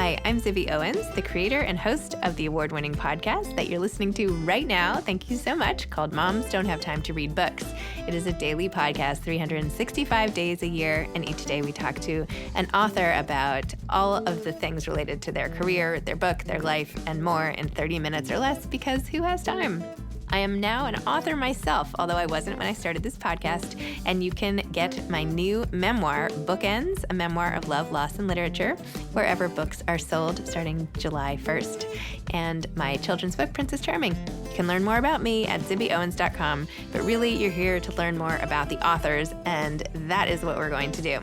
Hi, I'm Zibby Owens, the creator and host of the award-winning podcast that you're listening to right now. Thank you so much, called Moms Don't Have Time to Read Books. It is a daily podcast, 365 days a year, and each day we talk to an author about all of the things related to their career, their book, their life, and more in 30 minutes or less, because who has time? I am now an author myself, although I wasn't when I started this podcast, and you can get my new memoir, Bookends, a memoir of love, loss, and literature, wherever books are sold starting July 1st, and my children's book, Princess Charming. You can learn more about me at zibbyowens.com, but really you're here to learn more about the authors, and that is what we're going to do.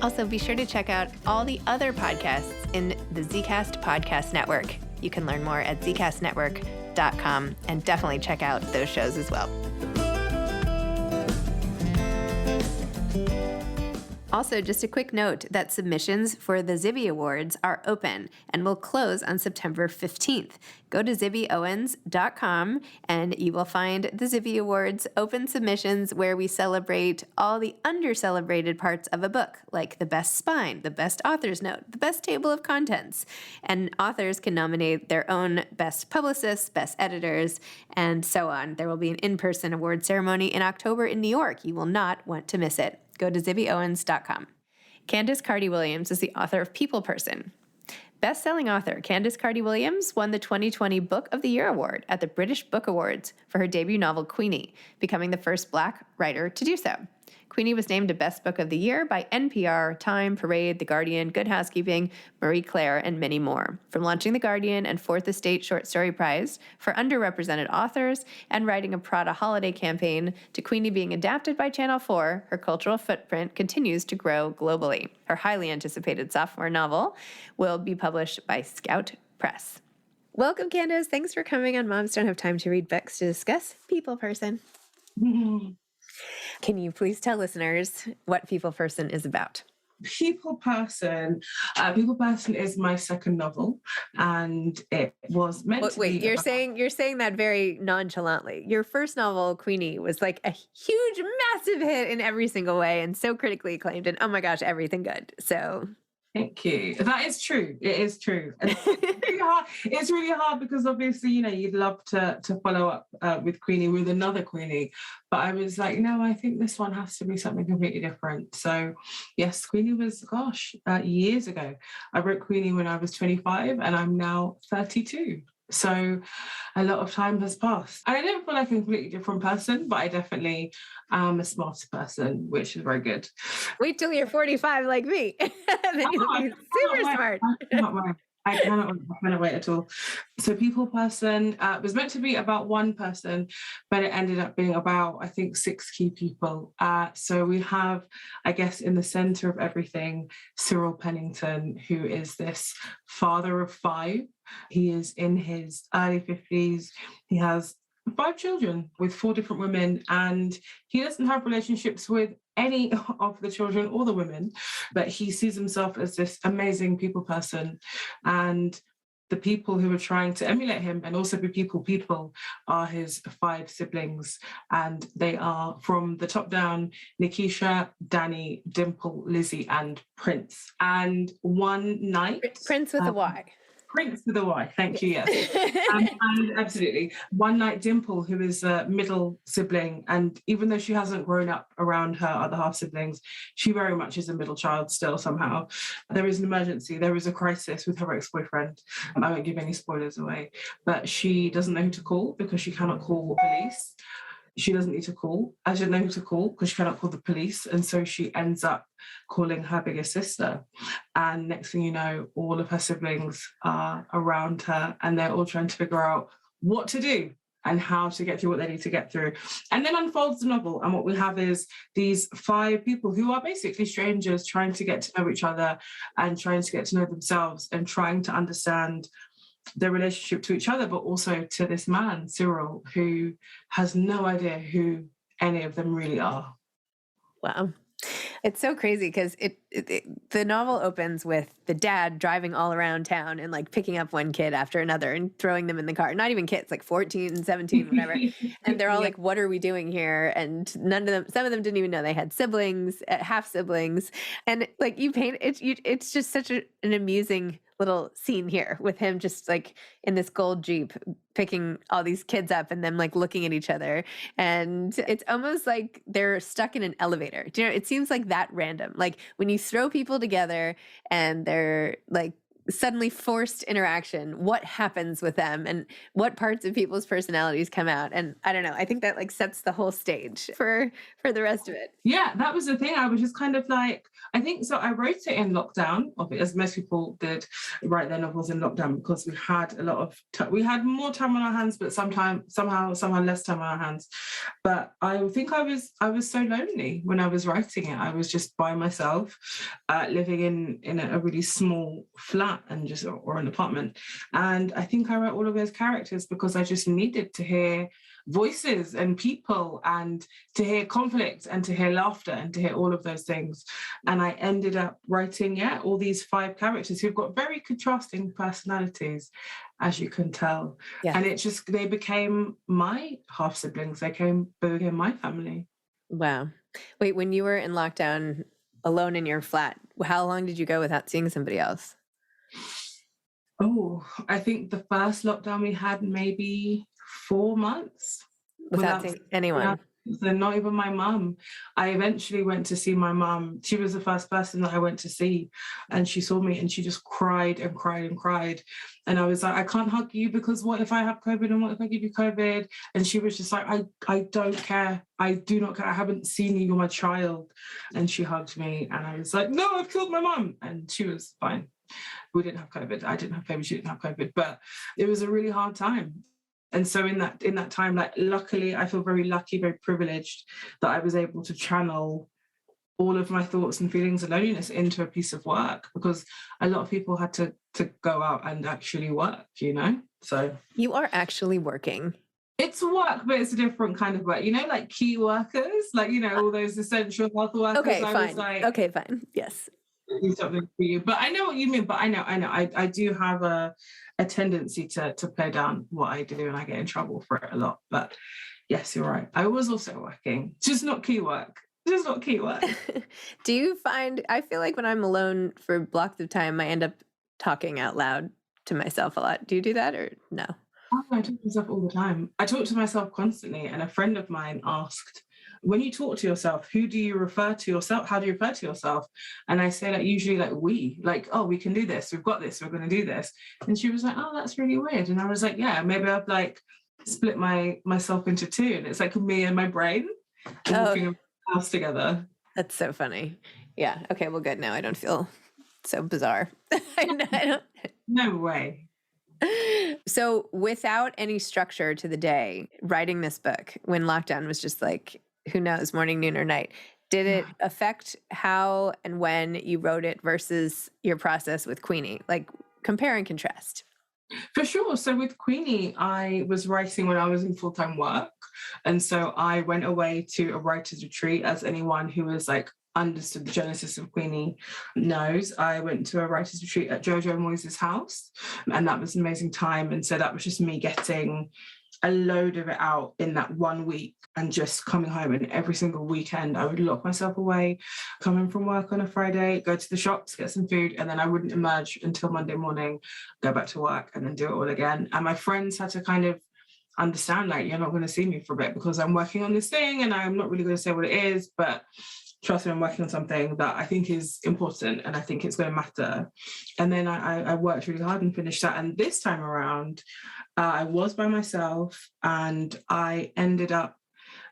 Also, be sure to check out all the other podcasts in the Zcast Podcast Network. You can learn more at zcastnetwork.com and definitely check out those shows as well. Also, just a quick note that submissions for the Zibby Awards are open and will close on September 15th. Go to zibbyowens.com and you will find the Zibby Awards open submissions where we celebrate all the under-celebrated parts of a book, like the best spine, the best author's note, the best table of contents. And authors can nominate their own best publicists, best editors, and so on. There will be an in-person award ceremony in October in New York. You will not want to miss it. Go to zibbyowens.com. Candice Carty-Williams is the author of People Person. Best-selling author Candice Carty-Williams won the 2020 Book of the Year Award at the British Book Awards for her debut novel, Queenie, becoming the first Black writer to do so. Queenie was named a Best Book of the Year by NPR, Time, Parade, The Guardian, Good Housekeeping, Marie Claire, and many more. From launching The Guardian and Fourth Estate Short Story Prize for underrepresented authors and writing a Prada holiday campaign to Queenie being adapted by Channel 4, her cultural footprint continues to grow globally. Her highly anticipated sophomore novel will be published by Scout Press. Welcome, Candice. Thanks for coming on Moms Don't Have Time to Read Books to discuss People Person. Can you please tell listeners what People Person is about? People Person. People Person is my second novel, and it was meant to be. Wait, you're saying that very nonchalantly. Your first novel, Queenie, was like a huge, massive hit in every single way, and so critically acclaimed. And oh my gosh, everything good. So. Thank you. That is true. It is true. And it's really hard. It's really hard because obviously, you'd love to follow up with Queenie with another Queenie. But I was like, no, I think this one has to be something completely different. So yes, Queenie was, years ago. I wrote Queenie when I was 25 and I'm now 32. So a lot of time has passed. And I don't feel like a completely different person, but I definitely am a smarter person, which is very good. Wait till you're 45 like me. Then you'll be super smart. I cannot wait at all. So People Person was meant to be about one person, but it ended up being about, I think, 6 key people. So we have, I guess, in the center of everything, Cyril Pennington, who is this father of 5. He is in his early 50s. He has 5 children with 4 different women, and he doesn't have relationships with any of the children or the women, but he sees himself as this amazing people person. And the people who are trying to emulate him and also be people are his 5 siblings. And they are, from the top down, Nikisha, Danny, Dimple, Lizzie, and Prince. And one night... Prince with a Y. Prince with a Y, thank you, yes. And absolutely. One night, Dimple, who is a middle sibling, and even though she hasn't grown up around her other half siblings, she very much is a middle child still somehow. There is an emergency, there is a crisis with her ex-boyfriend. I won't give any spoilers away, but she doesn't know who to call because she cannot call police. She doesn't need to call. I didn't know who to call because she cannot call the police. And so she ends up calling her bigger sister. And next thing you know, all of her siblings are around her and they're all trying to figure out what to do and how to get through what they need to get through. And then unfolds the novel. And what we have is these 5 people who are basically strangers trying to get to know each other and trying to get to know themselves and trying to understand their relationship to each other, but also to this man, Cyril, who has no idea who any of them really are. Wow. It's so crazy because the novel opens with the dad driving all around town and like picking up one kid after another and throwing them in the car. Not even kids, like 14, 17, whatever. And they're all like, what are we doing here? And some of them didn't even know they had siblings, half siblings. And like you paint it, it's just such an amusing little scene here with him just like in this gold Jeep picking all these kids up and then like looking at each other. And it's almost like they're stuck in an elevator. Do you know, it seems like that random. Like when you throw people together and they're like suddenly forced interaction, what happens with them and what parts of people's personalities come out? And I don't know, I think that like sets the whole stage for the rest of it. Yeah, that was the thing. I was just kind of like, I think so. I wrote it in lockdown, as most people did write their novels in lockdown, because we had a lot of we had more time on our hands, but somehow less time on our hands. But I think I was so lonely when I was writing it. I was just by myself, living in a really small flat and just or an apartment. And I think I wrote all of those characters because I just needed to hear voices and people and to hear conflict and to hear laughter and to hear all of those things. And I ended up writing, all these 5 characters who've got very contrasting personalities, as you can tell. Yeah. And they became my half siblings. They became my family. Wow. Wait, when you were in lockdown alone in your flat, how long did you go without seeing somebody else? Oh, I think the first lockdown we had maybe 4 months without seeing anyone. So not even my mum. I eventually went to see my mum. She was the first person that I went to see, and she saw me and she just cried and cried and cried. And I was like, I can't hug you because what if I have COVID and what if I give you COVID? And she was just like, I don't care. I do not care. I haven't seen you. You're my child. And she hugged me and I was like, no, I've killed my mum. And she was fine. We didn't have COVID. I didn't have COVID. She didn't have COVID. But it was a really hard time. And so in that time, like, luckily, I feel very lucky, very privileged that I was able to channel all of my thoughts and feelings of loneliness into a piece of work, because a lot of people had to go out and actually work, So you are actually working. It's work, but it's a different kind of work, like key workers, like, all those essential health workers. Okay, fine. Okay, fine. Yes. Do something for you. But I know what you mean. But I know. I do have a tendency to play down what I do, and I get in trouble for it a lot. But yes, you're right. I was also working, just not key work. Do you find, I feel like when I'm alone for blocks of time, I end up talking out loud to myself a lot. Do you do that or no? Oh, I talk to myself all the time. I talk to myself constantly. And a friend of mine asked, when you talk to yourself, who do you refer to yourself? How do you refer to yourself? And I say usually we, oh, we can do this. We've got this. We're going to do this. And she was like, oh, that's really weird. And I was like, yeah, maybe I've split myself into 2. And it's like me and my brain walking around the house together. That's so funny. Yeah. Okay. Well, good. Now I don't feel so bizarre. I don't. No way. So without any structure to the day, writing this book when lockdown was just like, who knows, morning, noon, or night, did it affect how and when you wrote it versus your process with Queenie? Like, compare and contrast. For sure. So with Queenie, I was writing when I was in full-time work. And so I went away to a writer's retreat, as anyone who has understood the genesis of Queenie knows. I went to a writer's retreat at Jojo Moyes' house, and that was an amazing time. And so that was just me getting a load of it out in that 1 week and just coming home. And every single weekend I would lock myself away, come in from work on a Friday, go to the shops, get some food, and then I wouldn't emerge until Monday morning, go back to work and then do it all again. And my friends had to kind of understand, you're not going to see me for a bit because I'm working on this thing and I'm not really going to say what it is, but trust me, I'm working on something that I think is important and I think it's going to matter. And then I worked really hard and finished that. And this time around, I was by myself and I'd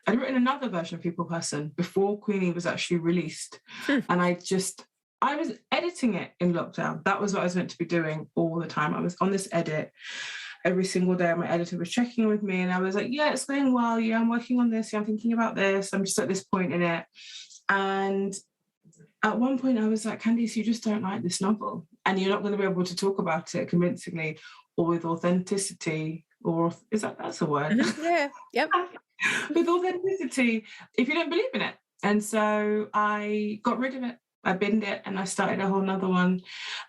written another version of People Person before Queenie was actually released. And I was editing it in lockdown. That was what I was meant to be doing all the time. I was on this edit every single day. My editor was checking with me and I was like, yeah, it's going well. Yeah, I'm working on this. Yeah, I'm thinking about this. I'm just at this point in it. And at one point I was like, Candice, you just don't like this novel and you're not going to be able to talk about it convincingly or with authenticity, or that's a word? Yeah, yep. With authenticity, if you don't believe in it. And so I got rid of it. I binned it and I started a whole nother one.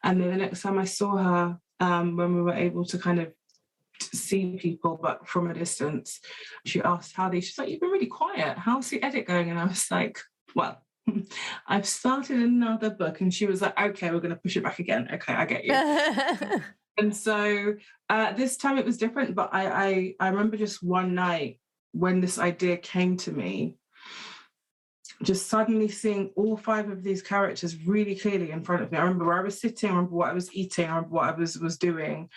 And then the next time I saw her, when we were able to kind of see people, but from a distance, she asked she's like, you've been really quiet. How's the edit going? And I was like, well, I've started another book. And she was like, okay, we're going to push it back again. Okay, I get you. And so this time it was different, but I remember just one night when this idea came to me, just suddenly seeing all 5 of these characters really clearly in front of me. I remember where I was sitting, I remember what I was eating, I remember what I was doing.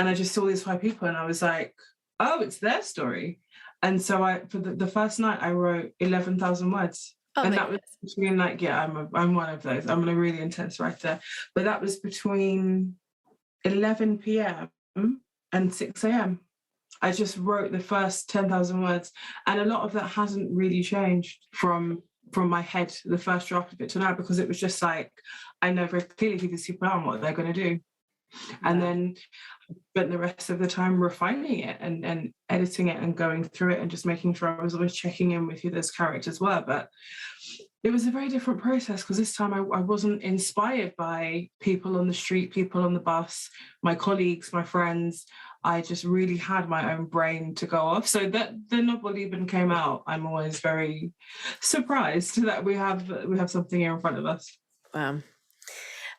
And I just saw these 5 people and I was like, oh, it's their story. And so for the first night, I wrote 11,000 words. Oh, and that was between like, yeah, I'm one of those. I'm a really intense writer. But that was between 11 p.m. and 6 a.m. I just wrote the first 10,000 words. And a lot of that hasn't really changed from my head, the first draft of it to now, because it was just like, I know very clearly who these people are and what they're going to do. And then spent the rest of the time refining it and editing it and going through it and just making sure I was always checking in with who those characters were. But it was a very different process because this time I wasn't inspired by people on the street, people on the bus, my colleagues, my friends. I just really had my own brain to go off. So that the novel even came out, I'm always very surprised that we have something here in front of us.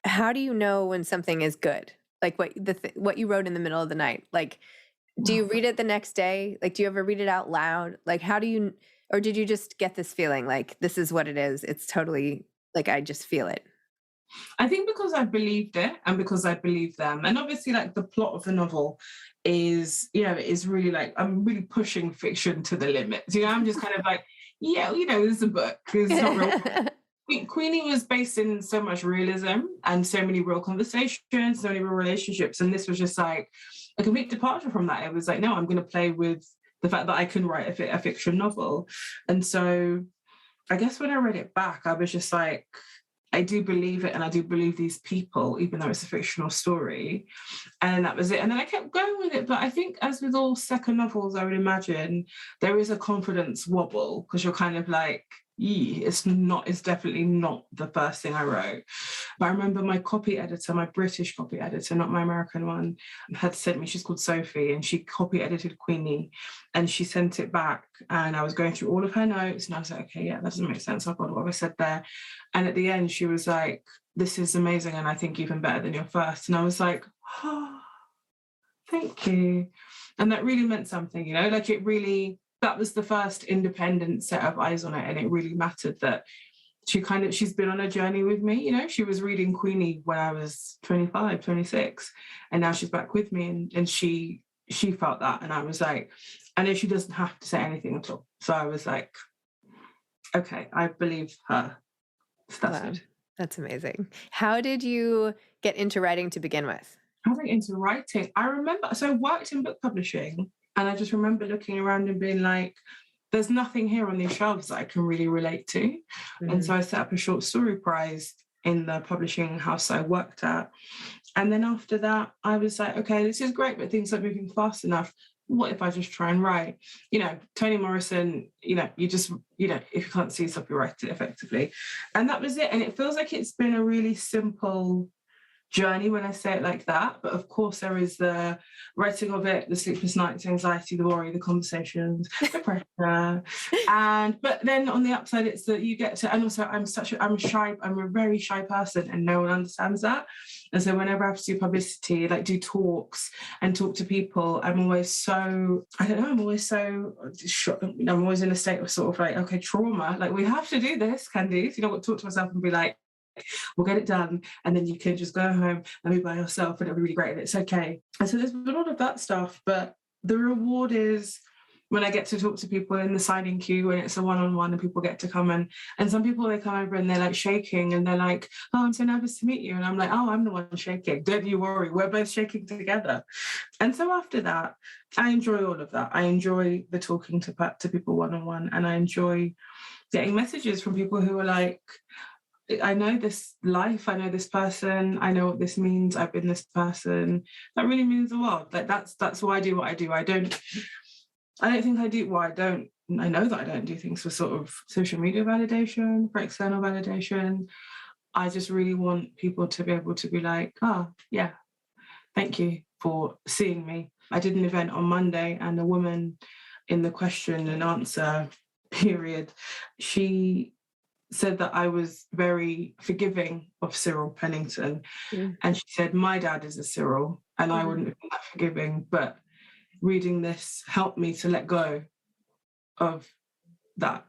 How do you know when something is good? Like what you wrote in the middle of the night? Like, do you read it the next day? Like, do you ever read it out loud? Like, how do you, or did you just get this feeling like this is what it is? It's totally like, I just feel it. I think because I believed it and because I believed them. And obviously like the plot of the novel is, is really like, I'm really pushing fiction to the limits. I'm just kind of like, yeah, this is a book. It's not real. Queenie was based in so much realism and so many real conversations, so many real relationships. And this was just like a complete departure from that. It was like, no, I'm going to play with the fact that I can write a fiction novel. And so I guess when I read it back, I was just like, I do believe it and I do believe these people, even though it's a fictional story. And that was it. And then I kept going with it. But I think as with all second novels, I would imagine there is a confidence wobble because you're kind of like, it's definitely not the first thing I wrote. But I remember my copy editor, my British copy editor, not my American one, had sent me, she's called Sophie, and she copy edited Queenie and she sent it back. And I was going through all of her notes and I was like, okay, yeah, that doesn't make sense. I've got what I said there. And at the end, she was like, this is amazing. And I think even better than your first. And I was like, oh, thank you. And that really meant something, like it really, that was the first independent set of eyes on it. And it really mattered that she's been on a journey with me. She was reading Queenie when I was 25, 26. And now she's back with me and she felt that. And I was like, I know she doesn't have to say anything at all. So I was like, okay, I believe her. So that's good. That's amazing. How did you get into writing to begin with? How did I get into writing? I remember, so I worked in book publishing and I just remember looking around and being like, there's nothing here on these shelves that I can really relate to. Mm-hmm. And so I set up a short story prize in the publishing house I worked at. And then after that, I was like, okay, this is great, but things aren't moving fast enough. What if I just try and write? Toni Morrison, you just, if you can't see stuff, you write it effectively. And that was it. And it feels like it's been a really simple journey when I say it like that. But of course, there is the writing of it, the sleepless nights, anxiety, the worry, the conversations, the pressure. But then on the upside, it's that you get to, and also I'm a very shy person and no one understands that. And so whenever I have to do publicity, like do talks and talk to people, I'm always so, I'm always in a state of sort of like, okay, trauma. Like we have to do this, Candice. Talk to myself and be like, we'll get it done. And then you can just go home and be by yourself and it'll be really great and it's okay. And so there's been all of that stuff. But the reward is when I get to talk to people in the signing queue and it's a one-on-one and people get to come and some people, they come over and they're like shaking and they're like, oh, I'm so nervous to meet you. And I'm like, oh, I'm the one shaking. Don't you worry. We're both shaking together. And so after that, I enjoy all of that. I enjoy the talking to people one-on-one and I enjoy getting messages from people who are like, I know this life, I know this person, I know what this means, I've been this person. That really means the world. Like that's why I do what I do. I don't think I do what I don't. I know that I don't do things for sort of social media validation, for external validation. I just really want people to be able to be like, oh, yeah, thank you for seeing me. I did an event on Monday and a woman in the question and answer period, she said that I was very forgiving of Cyril Pennington. Mm. And she said, my dad is a Cyril, and I wouldn't have been that forgiving. But reading this helped me to let go of that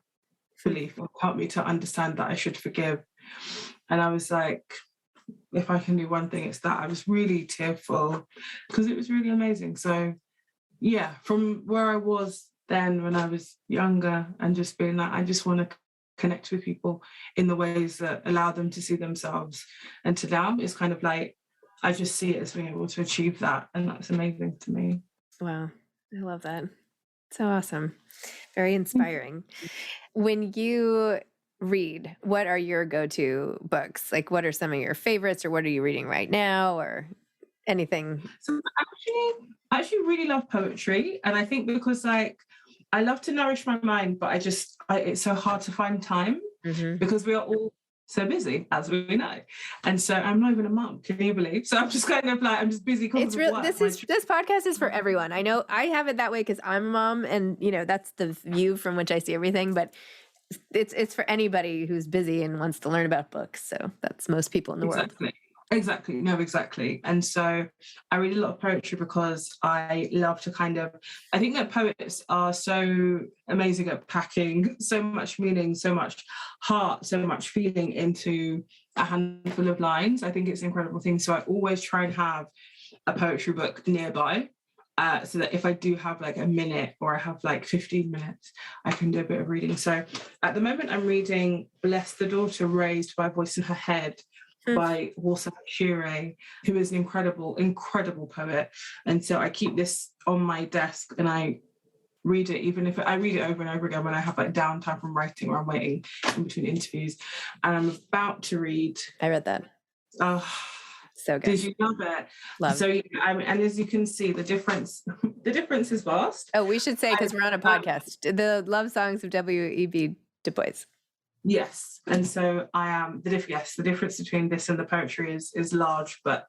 belief, or helped me to understand that I should forgive. And I was like, if I can do one thing, it's that. I was really tearful because it was really amazing. So yeah, from where I was then when I was younger, and just being like, I just want to connect with people in the ways that allow them to see themselves. And to now, it's kind of like, I just see it as being able to achieve that. And that's amazing to me. Wow. I love that. So awesome. Very inspiring. When you read, what are your go-to books? Like, what are some of your favorites, or what are you reading right now, or anything? So I actually really love poetry. And I think because like, I love to nourish my mind, but it's so hard to find time because we are all so busy, as we know. And so I'm not even a mum, can you believe? So I'm just kind of like, I'm just busy. It's real. This podcast is for everyone. I know I have it that way because I'm a mom, and that's the view from which I see everything, but it's for anybody who's busy and wants to learn about books. So that's most people in the world. Exactly. No, exactly. And so I read a lot of poetry because I love to I think that poets are so amazing at packing so much meaning, so much heart, so much feeling into a handful of lines. I think it's an incredible thing. So I always try and have a poetry book nearby. So that if I do have like a minute, or I have like 15 minutes, I can do a bit of reading. So at the moment I'm reading Bless the Daughter Raised by a Voice in Her Head by Walter Shire, who is an incredible, incredible poet. And so I keep this on my desk and I read it, even if I read it over and over again when I have like downtime from writing or I'm waiting in between interviews. And I'm about to read. I read that. Oh, so good. Did you love it? Love. So and as you can see, the difference is vast. Oh, we should say, because we're on a podcast, the love songs of W.E.B. Du Bois. Yes. And so I am the difference between this and the poetry is large, but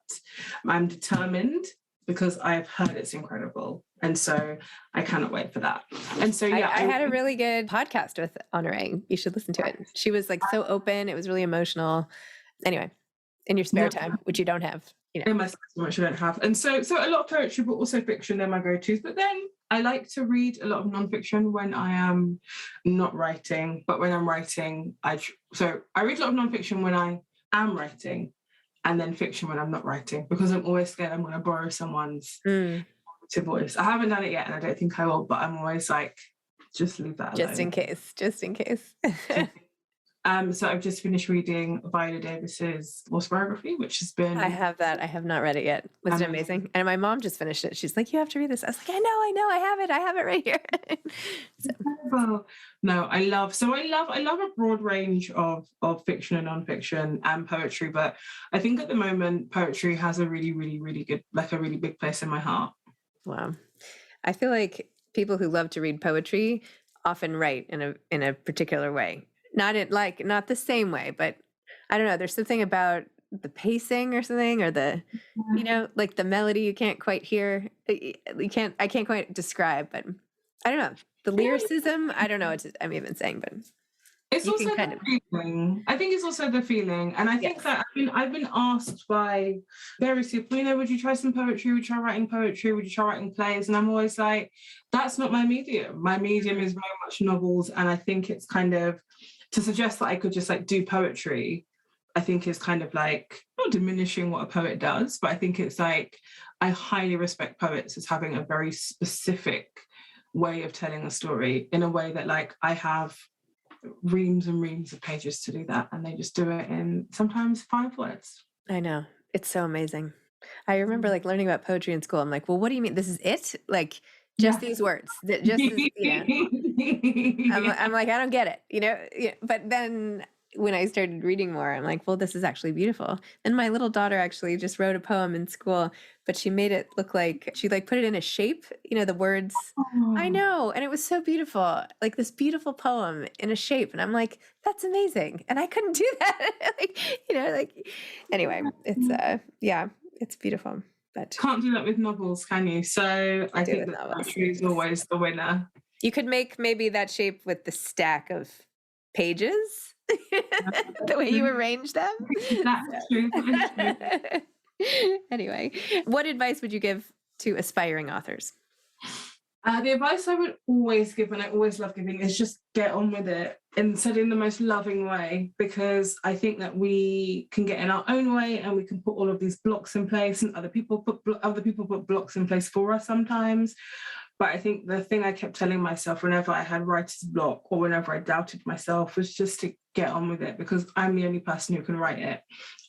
I'm determined because I've heard it's incredible. And so I cannot wait for that. And so yeah, I had a really good podcast with Honoré. You should listen to it. She was like so open. It was really emotional. Anyway, in your spare time, which you don't have. In my spare time, which I don't have. And so a lot of poetry, but also fiction, they're my go-tos. But then I like to read a lot of nonfiction when I am not writing. But when I'm writing, I read a lot of nonfiction when I am writing, and then fiction when I'm not writing, because I'm always scared I'm going to borrow someone's voice. I haven't done it yet, and I don't think I will. But I'm always like, just leave that alone. Just in case. So I've just finished reading Viola Davis's autobiography, which has been... I have that. I have not read it yet. Was it amazing? And my mom just finished it. She's like, you have to read this. I was like, I know. I have it right here. So. No, I love a broad range of fiction and nonfiction and poetry. But I think at the moment, poetry has a really, really, really good, like a really big place in my heart. Wow. I feel like people who love to read poetry often write in a particular way. Not the same way, but I don't know. There's something about the pacing or something, or the, like the melody you can't quite hear. I can't quite describe, but I don't know. The lyricism, I don't know what I'm even saying, but it's also the feeling. I think it's also the feeling. And I think that I've been asked by various people, would you try some poetry? Would you try writing poetry? Would you try writing plays? And I'm always like, that's not my medium. My medium is very much novels. And I think it's kind of, to suggest that I could just like do poetry, I think is kind of like not diminishing what a poet does, but I think it's like, I highly respect poets as having a very specific way of telling a story, in a way that like I have reams and reams of pages to do that, and they just do it in sometimes 5 words. I know. It's so amazing. I remember like learning about poetry in school. I'm like, well, what do you mean? This is it? Like just these words, just I'm like, I don't get it, but then when I started reading more, I'm like, well, this is actually beautiful. And my little daughter actually just wrote a poem in school, but she made it look like she like put it in a shape, the words. Oh. I know. And it was so beautiful, like this beautiful poem in a shape. And I'm like, that's amazing. And I couldn't do that. Anyway, it's beautiful. But can't do that with novels, can you? So I think that poetry is always the winner. You could make maybe that shape with the stack of pages, The way you arrange them. That's true. Anyway, what advice would you give to aspiring authors? The advice I would always give, and I always love giving, is just get on with it and said in the most loving way, because I think that we can get in our own way and we can put all of these blocks in place, and other people put blocks in place for us sometimes. But I think the thing I kept telling myself whenever I had writer's block or whenever I doubted myself was just to get on with it, because I'm the only person who can write it.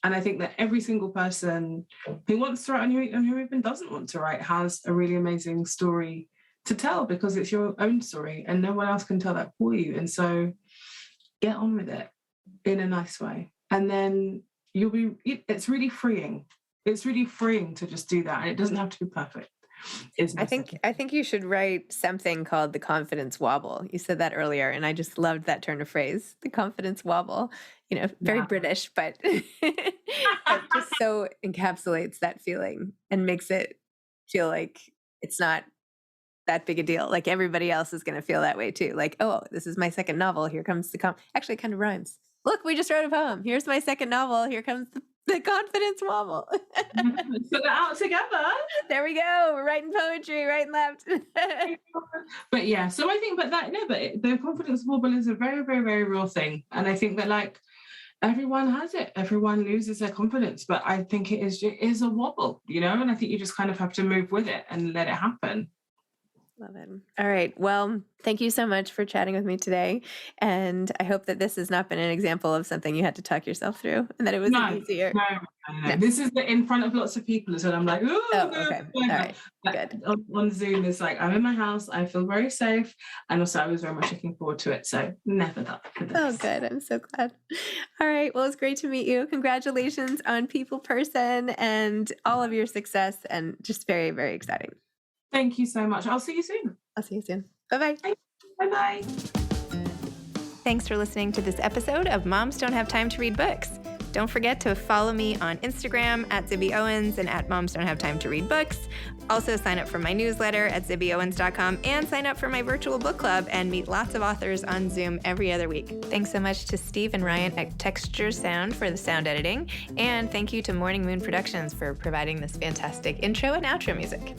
And I think that every single person who wants to write and who even doesn't want to write has a really amazing story to tell, because it's your own story and no one else can tell that for you. And so get on with it in a nice way. And then it's really freeing. It's really freeing to just do that. And it doesn't have to be perfect. I think you should write something called the confidence wobble. You said that earlier, and I just loved that turn of phrase, the confidence wobble. Very British, but it just so encapsulates that feeling and makes it feel like it's not that big a deal. Like everybody else is going to feel that way too. Like, oh, this is my second novel. Here comes actually, it kind of rhymes. Look, we just wrote a poem. Here's my second novel. Here comes the confidence wobble. Put that out together. There we go. We're writing poetry right and left. But yeah, so I think, but the confidence wobble is a very, very, very real thing. And I think that like everyone has it. Everyone loses their confidence. But I think it is a wobble, and I think you just kind of have to move with it and let it happen. Love it. All right. Well, thank you so much for chatting with me today. And I hope that this has not been an example of something you had to talk yourself through and that it was easier. No. This is in front of lots of people. So I'm like, okay. All right. Good. On Zoom, it's like, I'm in my house. I feel very safe. And also I was very much looking forward to it. So never that for this. Oh, good. I'm so glad. All right. Well, it's great to meet you. Congratulations on People Person and all of your success, and just very, very exciting. Thank you so much. I'll see you soon. Bye-bye. Bye-bye. Thanks for listening to this episode of Moms Don't Have Time to Read Books. Don't forget to follow me on Instagram at Zibby Owens and at Moms Don't Have Time to Read Books. Also sign up for my newsletter at zibbyowens.com and sign up for my virtual book club and meet lots of authors on Zoom every other week. Thanks so much to Steve and Ryan at Texture Sound for the sound editing. And thank you to Morning Moon Productions for providing this fantastic intro and outro music.